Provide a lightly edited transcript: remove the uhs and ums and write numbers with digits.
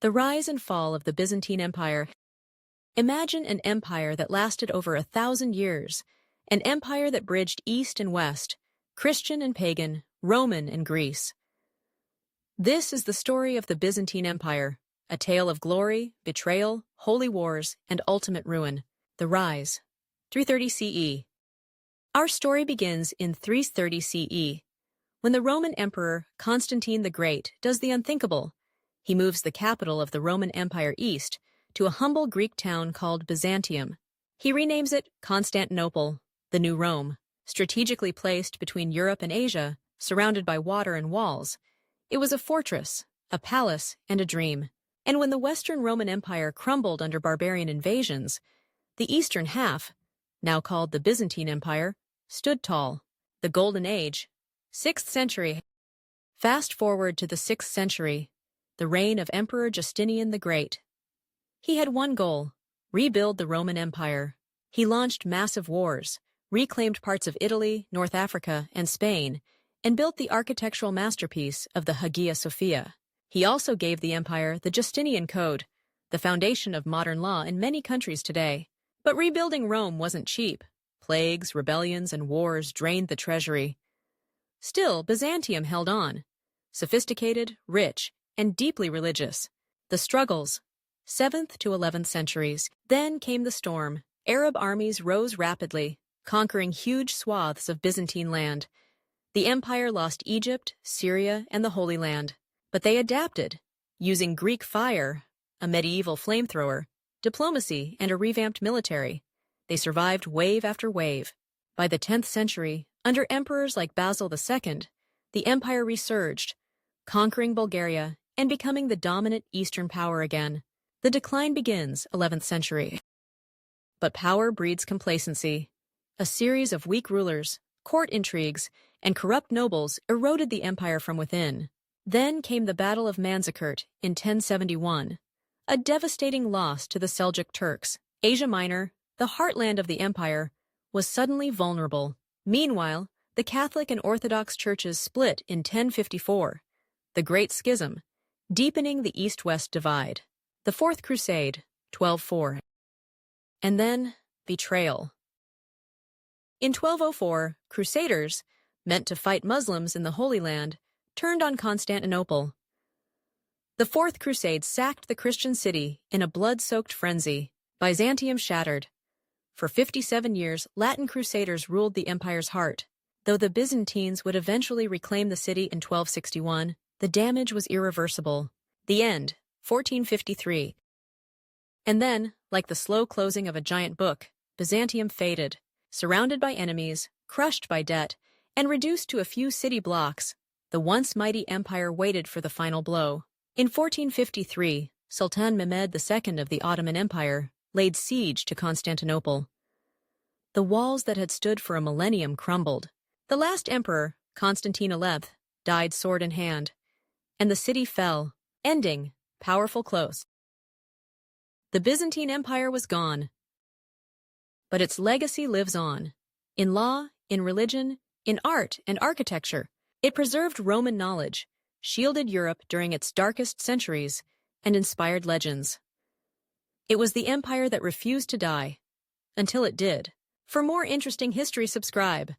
The rise and fall of the Byzantine Empire. Imagine an empire that lasted over 1,000 years, an empire that bridged East and West, Christian and pagan, Roman and Greece. This is the story of the Byzantine Empire, a tale of glory, betrayal, holy wars, and ultimate ruin. The rise. 330 CE. Our story begins in 330 CE, when the Roman Emperor Constantine the Great does the unthinkable. He moves the capital of the Roman Empire east to a humble Greek town called Byzantium. He renames it Constantinople, the New Rome. Strategically placed between Europe and Asia, surrounded by water and walls, it was a fortress, a palace, and a dream. And when the Western Roman Empire crumbled under barbarian invasions, the eastern half, now called the Byzantine Empire, stood tall. The Golden Age, 6th century. Fast forward to the 6th century, the reign of Emperor Justinian the Great. He had one goal: rebuild the Roman Empire. He launched massive wars, reclaimed parts of Italy, North Africa, and Spain, and built the architectural masterpiece of the Hagia Sophia. He also gave the empire the Justinian Code, the foundation of modern law in many countries today. But rebuilding Rome wasn't cheap. Plagues, rebellions, and wars drained the treasury. Still, Byzantium held on. Sophisticated, rich, and deeply religious. The struggles. 7th to 11th centuries. Then came the storm. Arab armies rose rapidly, conquering huge swaths of Byzantine land. The empire lost Egypt, Syria, and the Holy Land. But they adapted, using Greek fire, a medieval flamethrower, diplomacy, and a revamped military. They survived wave after wave. By the 10th century, under emperors like Basil II, the empire resurged, conquering Bulgaria and becoming the dominant Eastern power again. The decline begins, 11th century. But power breeds complacency. A series of weak rulers, court intrigues, and corrupt nobles eroded the empire from within. Then came the Battle of Manzikert in 1071, a devastating loss to the Seljuk Turks. Asia Minor, the heartland of the empire, was suddenly vulnerable. Meanwhile, the Catholic and Orthodox churches split in 1054, the Great Schism, deepening the East-West divide. The Fourth Crusade, 1204. And then, betrayal. In 1204, Crusaders, meant to fight Muslims in the Holy Land, turned on Constantinople. The Fourth Crusade sacked the Christian city in a blood-soaked frenzy. Byzantium shattered. For 57 years, Latin Crusaders ruled the empire's heart. Though the Byzantines would eventually reclaim the city in 1261, the damage was irreversible. The end, 1453. And then, like the slow closing of a giant book, Byzantium faded. Surrounded by enemies, crushed by debt, and reduced to a few city blocks, the once mighty empire waited for the final blow. In 1453, Sultan Mehmed II of the Ottoman Empire laid siege to Constantinople. The walls that had stood for a millennium crumbled. The last emperor, Constantine XI, died sword in hand, and the city fell, ending powerful close. The Byzantine Empire was gone. But its legacy lives on. In law, in religion, in art and architecture. It preserved Roman knowledge, shielded Europe during its darkest centuries, and inspired legends. It was the empire that refused to die, until it did. For more interesting history, subscribe.